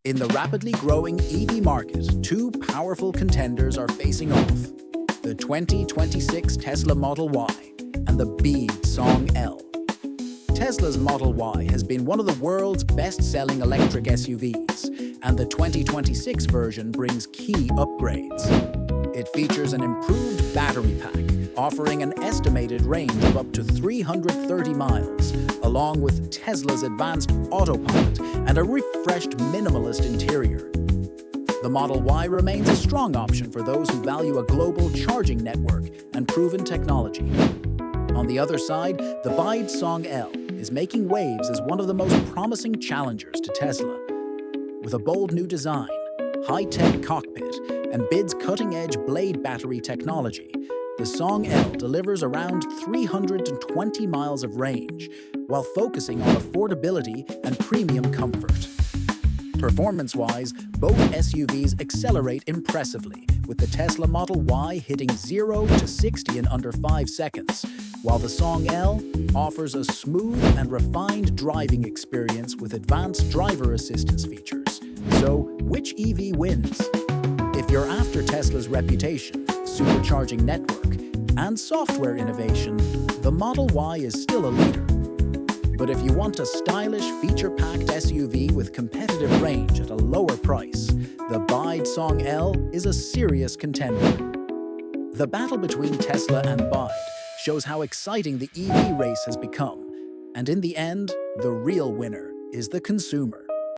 In the rapidly growing EV market, two powerful contenders are facing off: the 2026 Tesla Model Y and the BYD Song L. Tesla's Model Y has been one of the world's best-selling electric SUVs, and the 2026 version brings key upgrades. It features an improved battery pack, offering an estimated range of up to 330 miles, along with Tesla's advanced autopilot and a refreshed minimalist interior. The Model Y remains a strong option for those who value a global charging network and proven technology. On the other side, the BYD Song L is making waves as one of the most promising challengers to Tesla. With a bold new design, high-tech cockpit, and BYD's cutting-edge blade battery technology, the Song L delivers around 320 miles of range, while focusing on affordability and premium comfort. Performance-wise, both SUVs accelerate impressively, with the Tesla Model Y hitting 0 to 60 in under 5 seconds, while the Song L offers a smooth and refined driving experience with advanced driver assistance features. So, which EV wins? If you're after Tesla's reputation, supercharging network, and software innovation, the Model Y is still a leader. But if you want a stylish, feature-packed SUV with competitive range at a lower price, the BYD Song L is a serious contender. The battle between Tesla and BYD shows how exciting the EV race has become, and in the end, the real winner is the consumer.